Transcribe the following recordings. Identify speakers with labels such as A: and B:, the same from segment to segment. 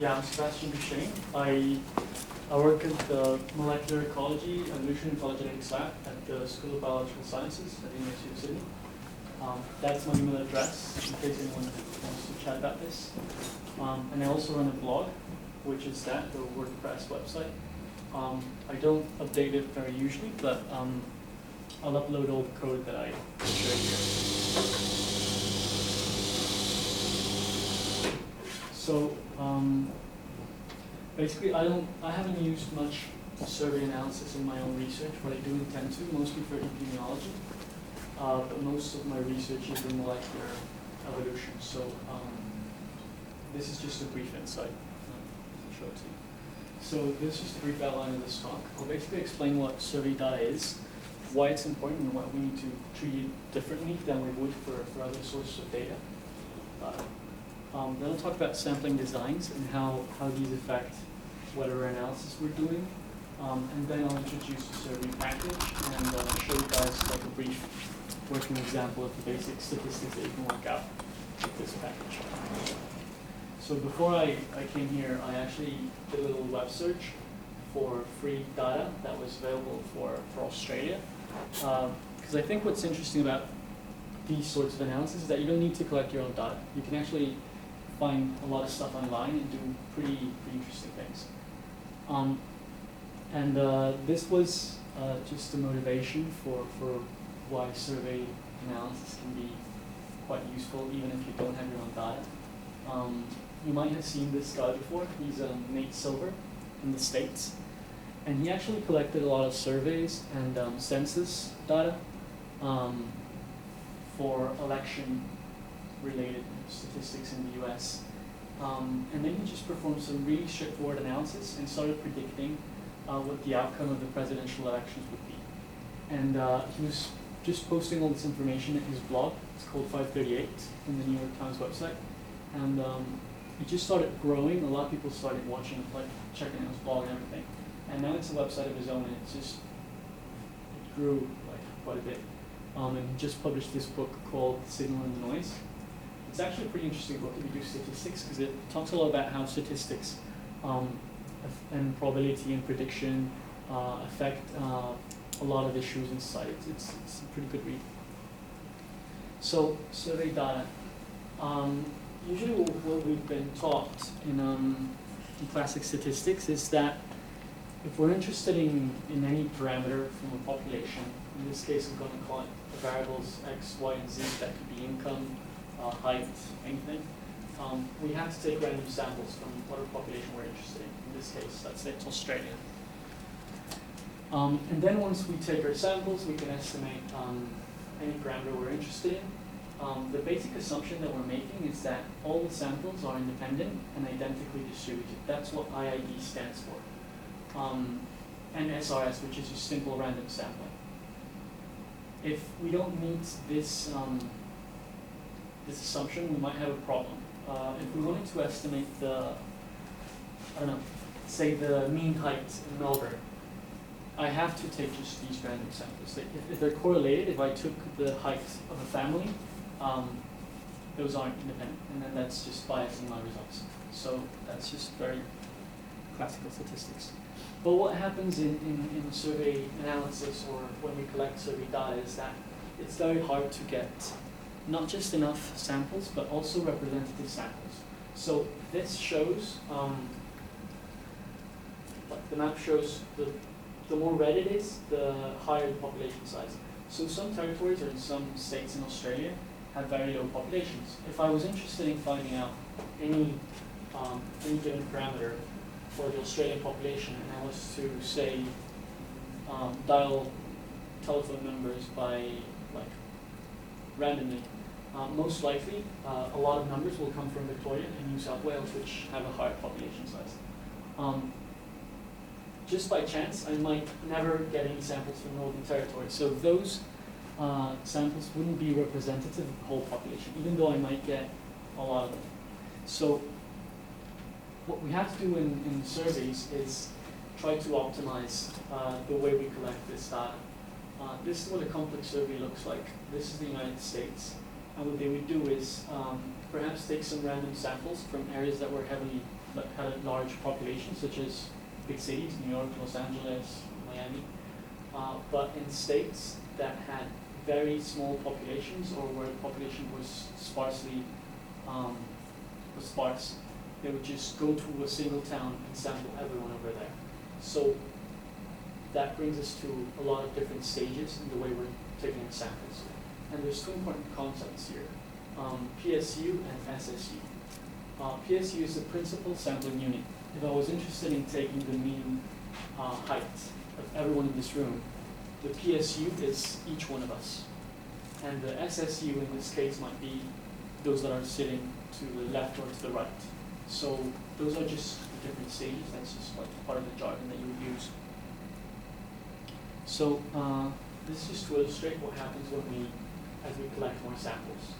A: Yeah, I'm Sebastián Duchêne. I work at the Molecular Ecology, Evolutionary Phylogenetics lab at the School of Biological Sciences at the University of Sydney. That's my email address in case anyone wants to chat about this. And I also run a blog, which is the WordPress website. I don't update it very usually, but I'll upload all the code that I share here. So basically, I haven't used much survey analysis in my own research, but I do intend to, mostly for epidemiology. But most of my research is in molecular evolution. So this is just a brief insight. I'll show it to you. So this is just a brief outline of this talk. I'll basically explain what survey data is, why it's important, and why we need to treat it differently than we would for other sources of data. Then I'll talk about sampling designs and how these affect whatever analysis we're doing. And then I'll introduce the survey package and show you guys like a brief working example of the basic statistics that you can work out with this package. So before I came here, I actually did a little web search for free data that was available for Australia. Because I think what's interesting about these sorts of analysis is that you don't need to collect your own data. You can actually find a lot of stuff online and do pretty interesting things. This was just a motivation for why survey analysis can be quite useful even if you don't have your own data. You might have seen this guy before. He's Nate Silver in the States. And he actually collected a lot of surveys and census data for election-related statistics in the US. And then he just performed some really straightforward analysis and started predicting what the outcome of the presidential elections would be. And he was just posting all this information in his blog. It's called 538 in the New York Times website. And it just started growing. A lot of people started watching, like checking out his blog and everything. And now it's a website of his own, and it grew like quite a bit. And he just published this book called Signal and the Noise. It's actually a pretty interesting book if you do statistics, because it talks a lot about how statistics and probability and prediction affect a lot of issues in society. It's a pretty good read. So survey data. Usually what we've been taught in classic statistics is that if we're interested in any parameter from a population, in this case I'm going to call it the variables x, y, and z, that could be income, height, anything, we have to take random samples from whatever population we're interested in. In this case, let's say it's Australia. And then once we take our samples, we can estimate any parameter we're interested in. The basic assumption that we're making is that all the samples are independent and identically distributed. That's what IID stands for. And SRS, which is just simple random sampling. If we don't meet this this assumption, we might have a problem. If we wanted to estimate say the mean height in Melbourne, I have to take just these random samples. If they're correlated, if I took the height of a family, those aren't independent, and then that's just biasing my results. So that's just very classical statistics. But what happens in survey analysis or when we collect survey data is that it's very hard to get not just enough samples, but also representative samples. So this shows, like the map shows, the more red it is, the higher the population size. So some territories or in some states in Australia have very low populations. If I was interested in finding out any given parameter for the Australian population, and I was to say dial telephone numbers by randomly, most likely a lot of numbers will come from Victoria and New South Wales, which have a higher population size. Just by chance, I might never get any samples from Northern Territory, so those samples wouldn't be representative of the whole population, even though I might get a lot of them. So what we have to do in surveys is try to optimize the way we collect this data. This is what a complex survey looks like. This is the United States. And what they would do is perhaps take some random samples from areas that were heavily had a large population, such as big cities, New York, Los Angeles, Miami, but in states that had very small populations or where the population was sparsely sparse, they would just go to a single town and sample everyone over there. So that brings us to a lot of different stages in the way we're taking our samples. And there's two important concepts here, PSU and SSU. PSU is the principal sampling unit. If I was interested in taking the mean height of everyone in this room, the PSU is each one of us. And the SSU in this case might be those that are sitting to the left or to the right. So those are just the different stages. That's just like part of the jargon that you would use. So this is just to illustrate what happens as we collect more samples.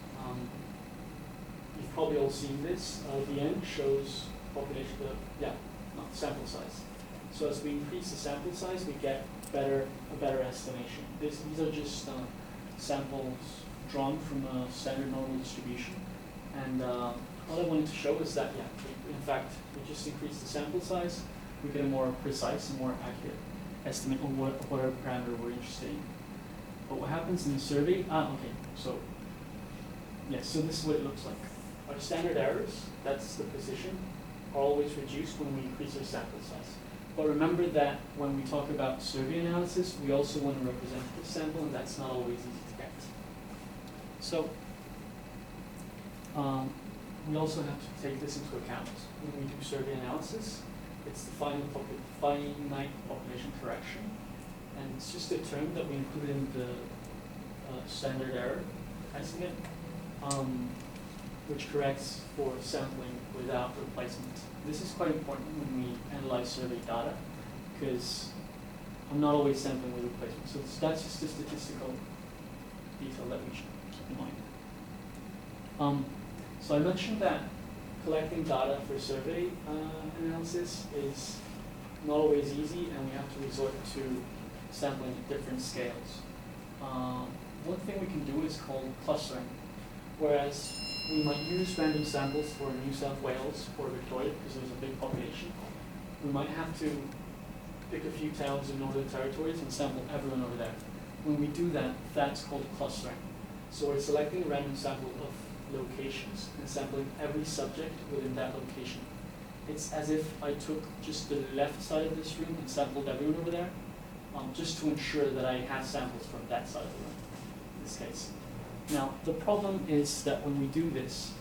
A: You've probably all seen this. The end shows population, sample size. So as we increase the sample size, we get a better estimation. These are just samples drawn from a standard normal distribution. And all I wanted to show is that, in fact, we just increase the sample size, we get a more precise and more accurate estimate of whatever parameter we're interested in. But what happens in the survey, so this is what it looks like. Our standard errors, that's the position, are always reduced when we increase our sample size. But remember that when we talk about survey analysis, we also want a representative sample, and that's not always easy to get. So we also have to take this into account when we do survey analysis. It's the finite population correction, and it's just a term that we include in the standard error estimate, which corrects for sampling without replacement. This is quite important when we analyze survey data, because I'm not always sampling with replacement. So that's just a statistical detail that we should keep in mind. So I mentioned that collecting data for survey analysis is not always easy, and we have to resort to sampling at different scales. One thing we can do is called clustering, whereas we might use random samples for New South Wales or Victoria because there's a big population. We might have to pick a few towns in Northern Territories and sample everyone over there. When we do that, that's called clustering. So we're selecting a random sample of locations and sampling every subject within that location. It's as if I took just the left side of this room and sampled everyone over there, just to ensure that I have samples from that side of the room, in this case. Now, the problem is that when we do this,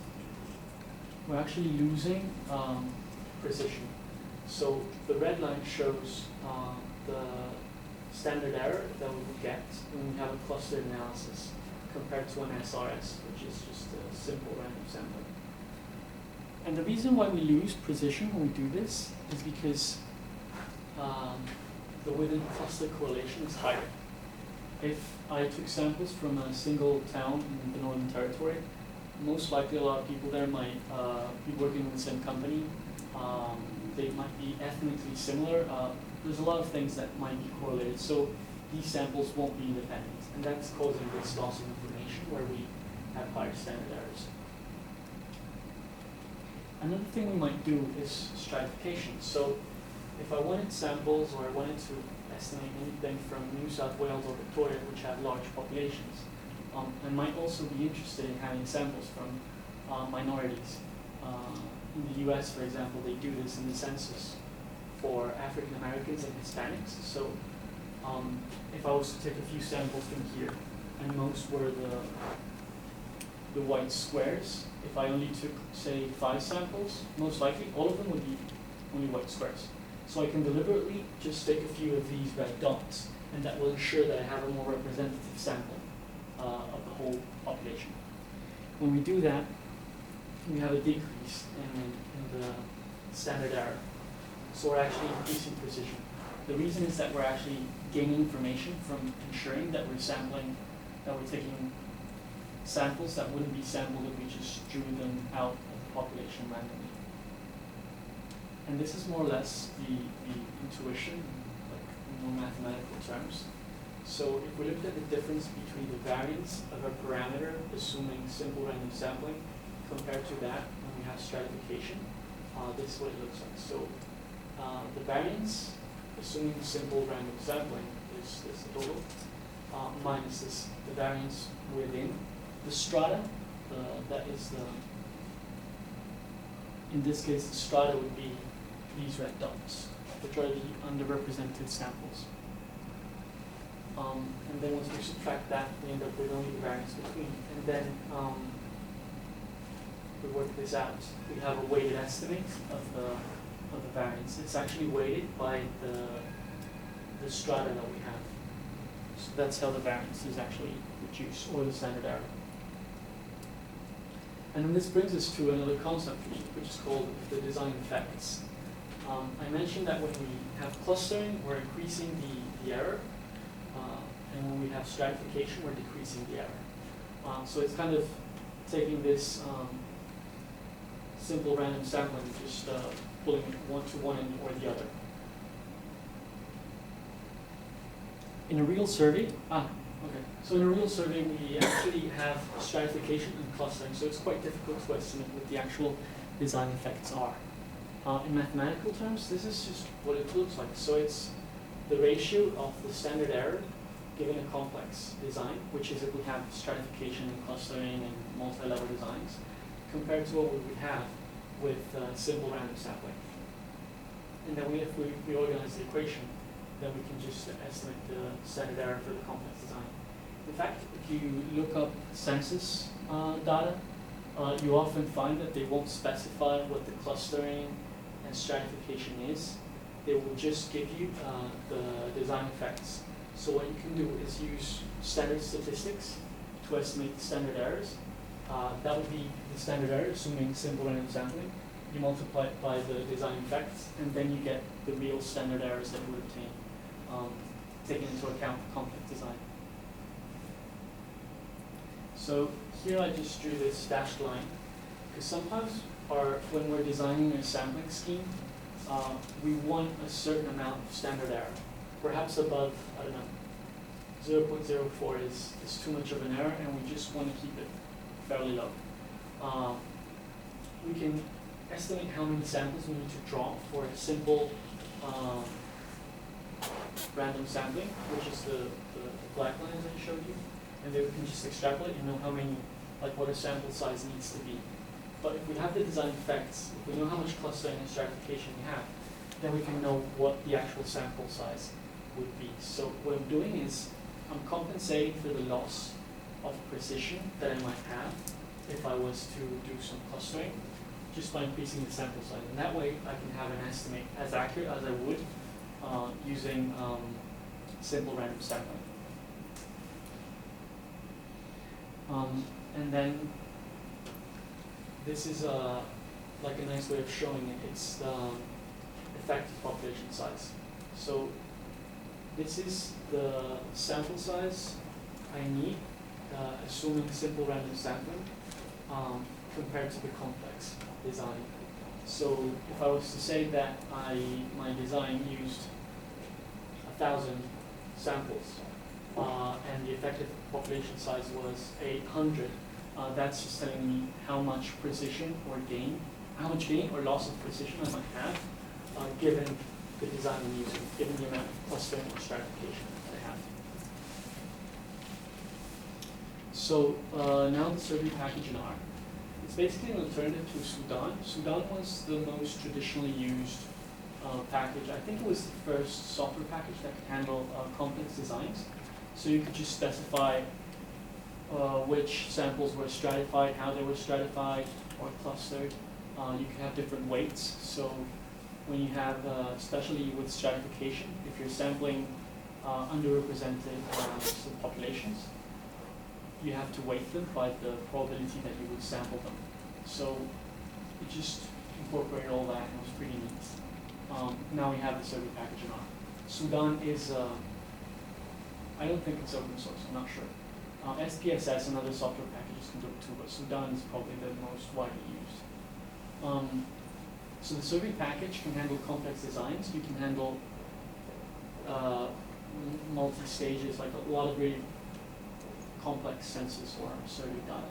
A: we're actually losing precision. So the red line shows the standard error that we would get when we have a clustered analysis compared to an SRS, which is just a simple random sampling. And the reason why we lose precision when we do this is because the within cluster correlation is higher. If I took samples from a single town in the Northern Territory, most likely a lot of people there might be working in the same company. They might be ethnically similar. There's a lot of things that might be correlated. So these samples won't be independent. And that's causing this loss of information where we have higher standard errors. Another thing we might do is stratification. So if I wanted samples or I wanted to estimate anything from New South Wales or Victoria, which have large populations, I might also be interested in having samples from minorities. In the US, for example, they do this in the census for African Americans and Hispanics. So if I was to take a few samples from here, and most were the white squares, if I only took, say, 5 samples, most likely all of them would be only white squares. So I can deliberately just take a few of these red dots, and that will ensure that I have a more representative sample of the whole population. When we do that, we have a decrease in the standard error. So we're actually increasing precision. The reason is that we're actually gaining information from ensuring that we're taking samples that wouldn't be sampled if we just drew them out of the population randomly. And this is more or less the intuition, like in more mathematical terms. So if we looked at the difference between the variance of a parameter, assuming simple random sampling, compared to that when we have stratification, this is what it looks like. So the variance, assuming simple random sampling, is this total, minus the variance within the strata. That is the, in this case, the strata would be these red dots, which are the underrepresented samples. And then once we subtract that, we end up with only the variance between. And then we work this out. We have a weighted estimate of the variance. It's actually weighted by the strata that we have. So that's how the variance is actually reduced, or the standard error. And then this brings us to another concept, which is called the design effects. I mentioned that when we have clustering, we're increasing the error, and when we have stratification, we're decreasing the error. So it's kind of taking this simple random sampling, just pulling one to one end or the other. In a real survey, so in a real survey, we actually have stratification and clustering, so it's quite difficult to estimate what the actual design effects are. In mathematical terms, this is just what it looks like. So it's the ratio of the standard error given a complex design, which is if we have stratification and clustering and multi-level designs, compared to what we would have with simple random sampling. And then if we reorganize the equation, then we can just estimate the standard error for the complex design. In fact, if you look up census data, you often find that they won't specify what the clustering and stratification is. They will just give you the design effects. So what you can do is use standard statistics to estimate the standard errors. That would be the standard error, assuming simple random sampling. You multiply it by the design effects, and then you get the real standard errors that you would obtain, taking into account the complex design. So here I just drew this dashed line, because sometimes when we're designing a sampling scheme, we want a certain amount of standard error. Perhaps above, I don't know, 0.04 is too much of an error, and we just want to keep it fairly low. We can estimate how many samples we need to draw for a simple random sampling, which is the black lines I showed you. And then we can just extrapolate and know how many, like what a sample size needs to be. But if we have the design effects, if we know how much clustering and stratification we have, then we can know what the actual sample size would be. So what I'm doing is I'm compensating for the loss of precision that I might have if I was to do some clustering, just by increasing the sample size. And that way I can have an estimate as accurate as I would using simple random sampling. And then this is like a nice way of showing it. It's the effective population size. So this is the sample size I need, assuming simple random sampling, compared to the complex design. So if I was to say that my design used 1,000 samples, and the effective population size was 800, that's just telling me how much precision or gain, how much gain or loss of precision I might have, given the design I'm using, given the amount of clustering or stratification that I have. So now the survey package in R. It's basically an alternative to Sudan. Sudan was the most traditionally used package. I think it was the first software package that could handle complex designs. So you could just specify which samples were stratified, how they were stratified or clustered. You can have different weights. So when you have, especially with stratification, if you're sampling underrepresented populations, you have to weight them by the probability that you would sample them. So it just incorporated all that, and it was pretty neat. Now we have the survey package in R. Sudan is, I don't think it's open source, I'm not sure. SPSS and other software packages can do it too, but Sudan is probably the most widely used. So the survey package can handle complex designs. You can handle multi-stages, like a lot of really complex census or survey data.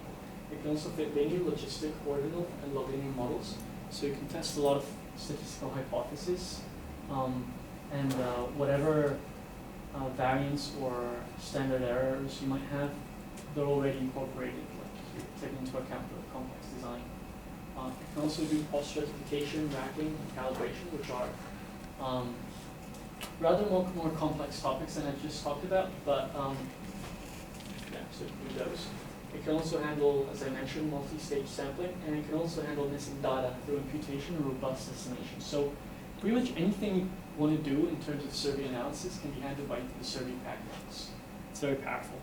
A: It can also fit linear, logistic, ordinal, and log linear models. So you can test a lot of statistical hypotheses, and whatever variance or standard errors you might have, they're already incorporated, like you're taking into account the complex design. You can also do post-stratification, racking, and calibration, which are rather more complex topics than I just talked about, but yeah, so you can do those. It can also handle, as I mentioned, multi-stage sampling, and it can also handle missing data through imputation and robust estimation. So pretty much anything you want to do in terms of survey analysis can be handled by the survey packages. It's very powerful.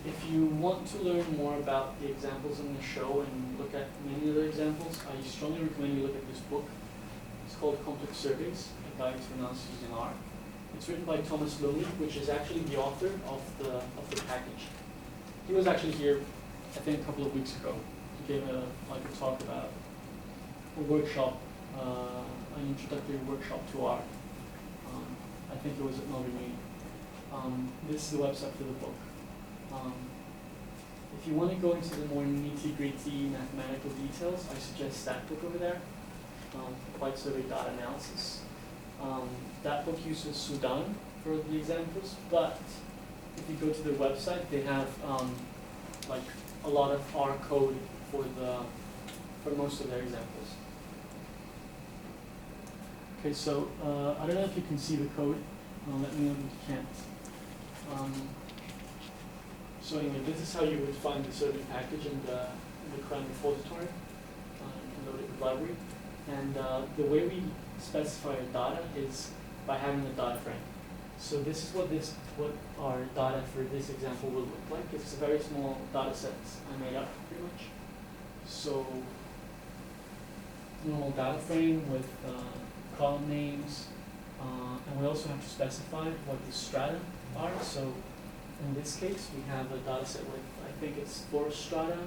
A: If you want to learn more about the examples in the show and look at many other examples, I strongly recommend you look at this book. It's called Complex Surveys, A Guide to Analysis Using R. It's written by Thomas Lumley, which is actually the author of the package. He was actually here, I think, a couple of weeks ago. He gave a talk about a workshop, an introductory workshop to R. I think it was at NOAA. This is the website for the book. If you want to go into the more nitty-gritty mathematical details, I suggest that book over there, Applied Survey Data Analysis. That book uses Sudan for the examples, but if you go to their website, they have like a lot of R code for most of their examples. Okay, so I don't know if you can see the code. Let me know if you can't. So anyway, this is how you would find the survey package in the CRAN repository. You can load it with library. And the way we specify our data is by having a data frame. So this is what our data for this example will look like. It's a very small data set I made up pretty much. So normal data frame with column names, and we also have to specify what the strata are. So in this case, we have a data set with, I think it's 4 strata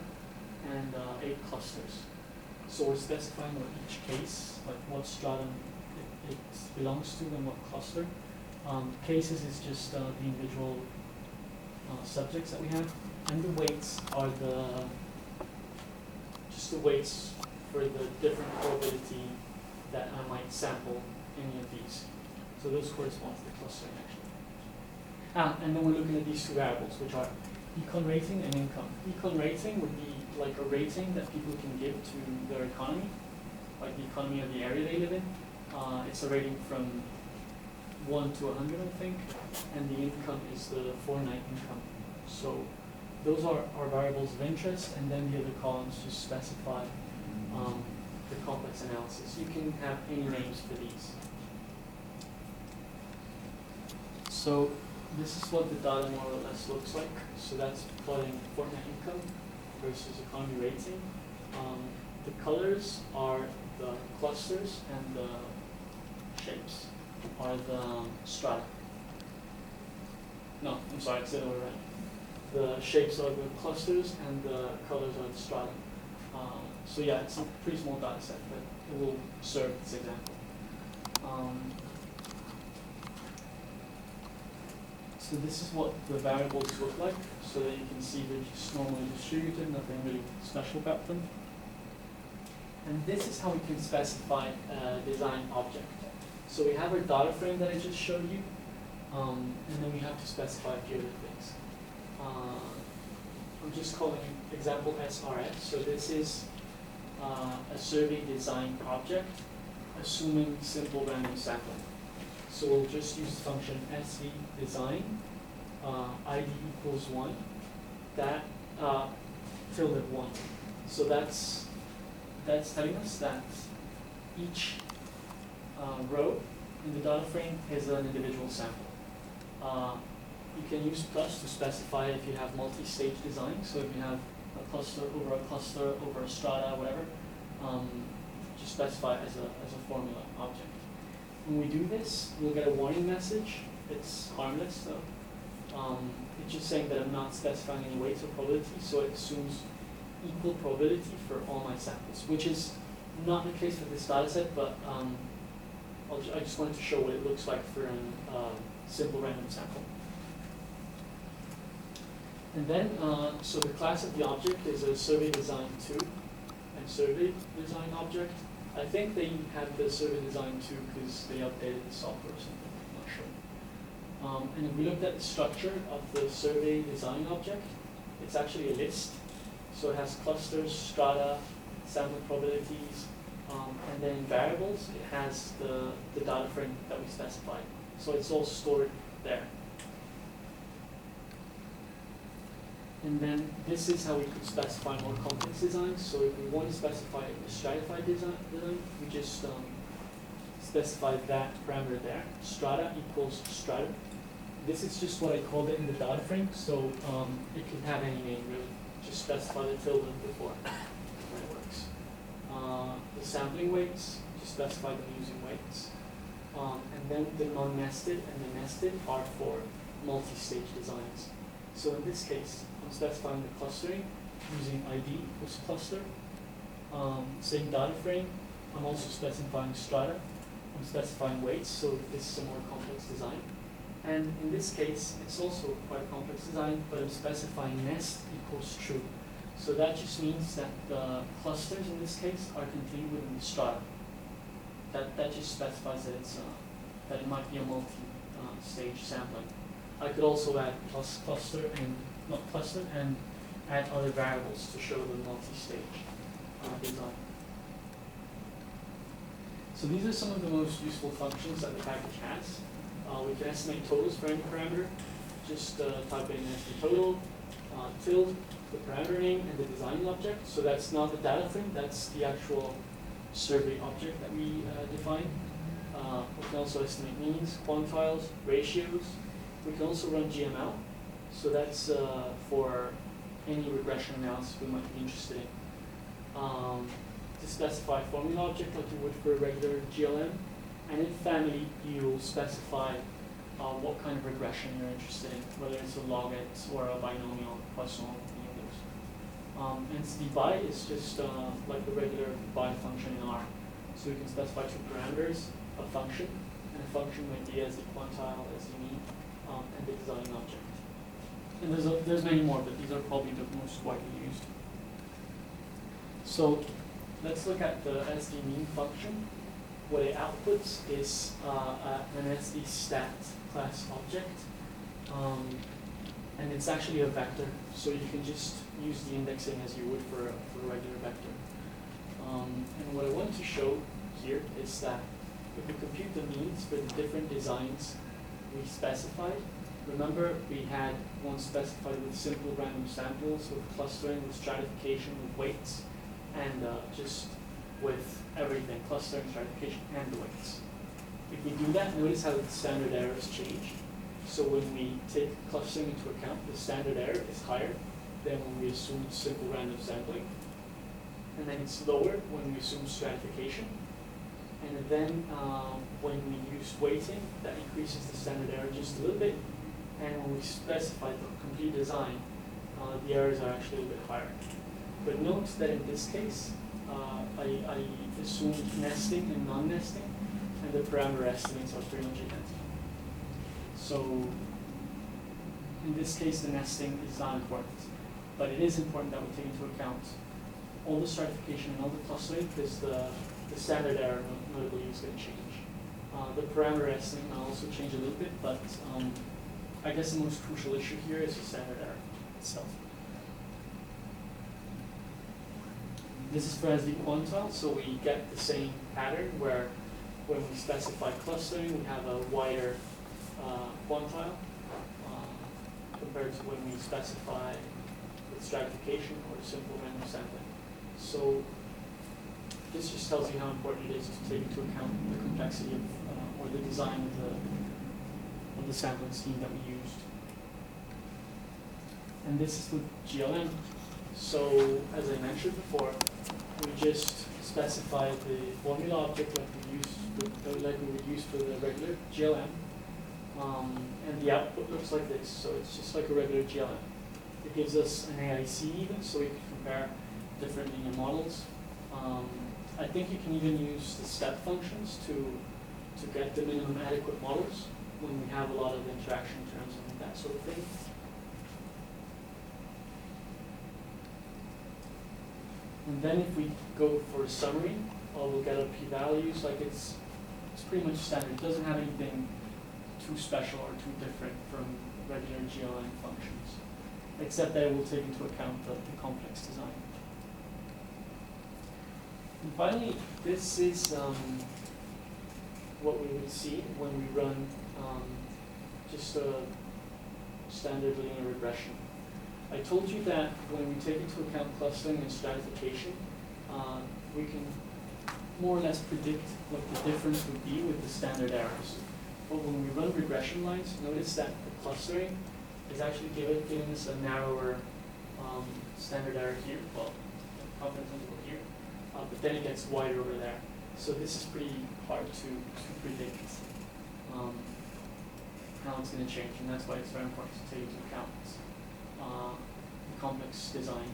A: and 8 clusters. So we're specifying what each case, like what stratum it belongs to and what cluster. Cases is just the individual subjects that we have, and the weights are just the weights for the different probability that I might sample any of these. So those correspond to the clustering actually. And then we're looking at these 2 variables, which are econ rating and income. Econ rating would be like a rating that people can give to their economy, like the economy of the area they live in. It's a rating from 1 to 100, I think, and the income is the fortnight income. So those are our variables of interest, and then the other columns just specify the complex analysis. You can have any names for these. So this is what the data more or less looks like. So that's plotting fortnight income versus economy rating. The colors are the clusters, and the shapes are the strata. No, I'm sorry, I said it right. The shapes are the clusters, and the colors are the strata. So yeah, it's a pretty small data set, but it will serve this example. So this is what the variables look like, so that you can see they're just normally distributed, nothing really special about them. And this is how we can specify a design object. So we have our data frame that I just showed you, and then we have to specify a few other things. I'm just calling example SRS. So this is a survey design object, assuming simple random sampling. So we'll just use the function SV design, ID equals 1, that tilde 1. So that's telling us that each row in the data frame is an individual sample. You can use plus to specify if you have multi-stage design. So if you have a cluster over a strata, whatever, just specify as a formula object. When we do this, we'll get a warning message. It's harmless though. It's just saying that I'm not specifying any weights or probability, so it assumes equal probability for all my samples, which is not the case for this data set, but I just wanted to show what it looks like for a simple random sample. And then, so the class of the object is a survey design 2, and survey design object. I think they have the survey design too because they updated the software or something, I'm not sure. And if we looked at the structure of the survey design object, it's actually a list. So it has clusters, strata, sample probabilities, and then variables. It has the data frame that we specified. So it's all stored there. And then this is how we could specify more complex designs. So if we want to specify a stratified design, we just specify that parameter there. Strata equals stratum. This is just what I called it in the data frame. So it can have any name really. Just specify the tilde before when it works. The sampling weights, just specify them using weights. And then the non-nested and the nested are for multi-stage designs. So in this case, I'm specifying the clustering using ID equals cluster. Same data frame. I'm also specifying strata. I'm specifying weights, so this is a more complex design. And in this case, it's also quite a complex design, but I'm specifying nest equals true. So that just means that the clusters in this case are contained within the strata. That just specifies that it's that it might be a multi-stage sampling. I could also add cluster and add other variables to show the multi-stage design. So these are some of the most useful functions that the package has. We can estimate totals for any parameter. Just type in estimate total, tilde, the parameter name, and the design object. So that's not the data frame, that's the actual survey object that we define. We can also estimate means, quantiles, ratios. We can also run GML. So that's for any regression analysis we might be interested in. To specify a formula object like you would for a regular GLM. And in family, you'll specify what kind of regression you're interested in, whether it's a log X or a binomial, Poisson, any of those. And dby is just like the regular by function in R. So we can specify two parameters, a function, and a function might be as the quantile, as the mean, and the design object. And there's many more, but these are probably the most widely used. So let's look at the SD mean function. What it outputs is an SD stat class object, and it's actually a vector, so you can just use the indexing as you would for a regular vector. And what I want to show here is that if we compute the means for the different designs we specified, remember we had one specified with simple random samples, with clustering, with stratification, with weights, and just with everything, clustering, stratification, and the weights. If we do that, notice how the standard errors change. So when we take clustering into account, the standard error is higher than when we assume simple random sampling. And then it's lower when we assume stratification. And then when we use weighting, that increases the standard error just a little bit. And when we specify the complete design, the errors are actually a little bit higher. But note that in this case, I assumed nesting and non-nesting, and the parameter estimates are pretty much identical. So in this case, the nesting is not important, but it is important that we take into account all the stratification and all the clustering, because the standard error notably is going to change. The parameter estimate will also change a little bit, but I guess the most crucial issue here is the standard error itself. This is for SD quantile, so we get the same pattern where when we specify clustering, we have a wider quantile compared to when we specify with stratification or simple random sampling. So this just tells you how important it is to take into account the complexity of or the design of the sampling scheme that we used. And this is with GLM. So as I mentioned before, we just specify the formula object like we would use for the regular GLM, and the output looks like this. So it's just like a regular GLM. It gives us an AIC even, so we can compare different linear models. I think you can even use the step functions to get the minimum adequate models when we have a lot of interaction terms and that sort of thing. And then if we go for a summary, we'll get our p-values. Like it's pretty much standard. It doesn't have anything too special or too different from regular GLN functions, except that it will take into account the complex design. And finally, this is what we would see when we run just a standard linear regression. I told you that when we take into account clustering and stratification, we can more or less predict what the difference would be with the standard errors. But when we run regression lines, notice that the clustering is actually giving us a narrower standard error here, well, confidence interval here, but then it gets wider over there. So this is pretty hard to predict how it's going to change, and that's why it's very important to take into account the complex design.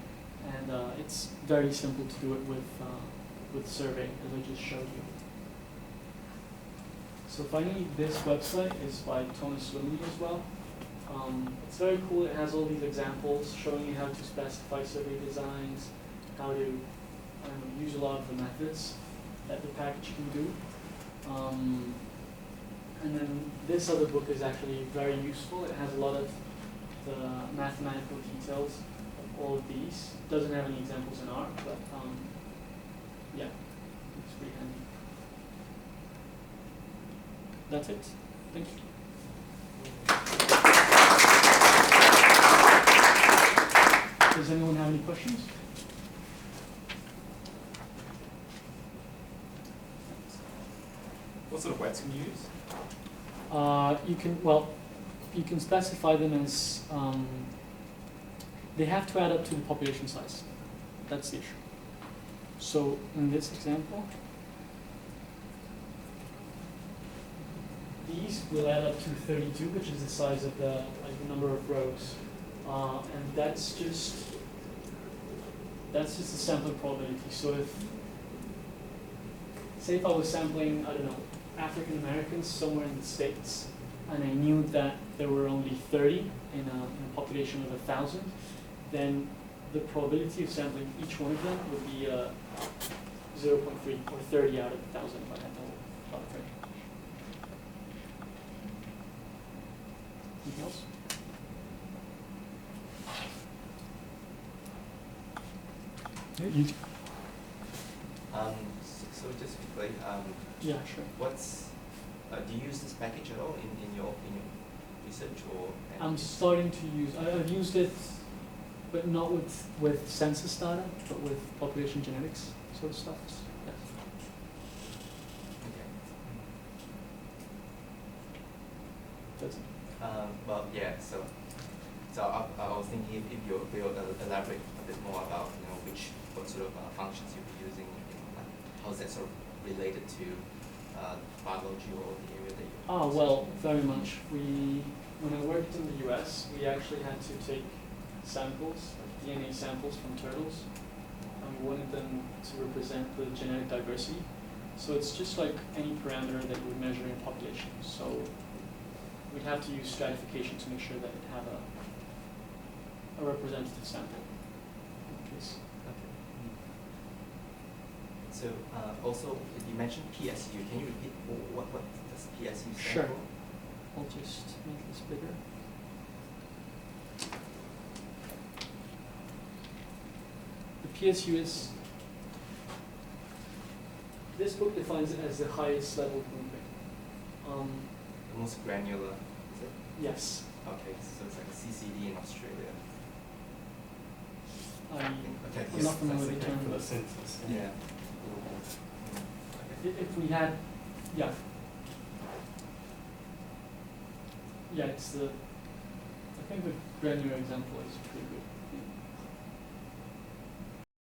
A: And it's very simple to do it with survey, as I just showed you. So finally, this website is by Thomas Lumley as well. It's very cool. It has all these examples showing you how to specify survey designs, how to use a lot of the methods that the package can do. And then this other book is actually very useful. It has a lot of the mathematical details of all of these. It doesn't have any examples in R, but yeah, it's pretty handy. That's it. Thank you. Does anyone have any questions?
B: What sort of weights can you use?
A: You can specify them as they have to add up to the population size. That's the issue. So in this example, these will add up to 32, which is the size of the number of rows, and that's just the sampling probability. So if I was sampling, I don't know, African Americans somewhere in the States, and I knew that there were only 30 in a population of 1,000, then the probability of sampling each one of them would be 0.3 or 30 out of 1,000 if I had no plot range. Anything else?
C: Yeah, so just quickly,
A: Yeah, sure.
C: Do you use this package at all in your research or?
A: I'm starting to use. I've used it, but not with census data, but with population genetics sort of stuff. Yes.
C: Okay.
A: That's it.
C: Well, yeah. So I was thinking if you'll elaborate a bit more about what sort of functions you'll be using, how's that sort of related to biology or the area that you.
A: Well, very much. When I worked in the US, we actually had to take samples, like DNA samples from turtles, and we wanted them to represent the genetic diversity. So it's just like any parameter that you would measure in populations. So we'd have to use stratification to make sure that it had a representative sample.
C: So also, you mentioned PSU. Can you repeat what does PSU stand
A: Sure.
C: for?
A: I'll just make this bigger. The PSU is, this book defines it as the highest level grouping.
C: The most granular, is it?
A: Yes.
C: Okay, so it's like a CCD in Australia.
A: I'm not familiar with the term.
B: For the census.
C: Yeah.
A: If we had, yeah, it's I think the granular example is pretty good.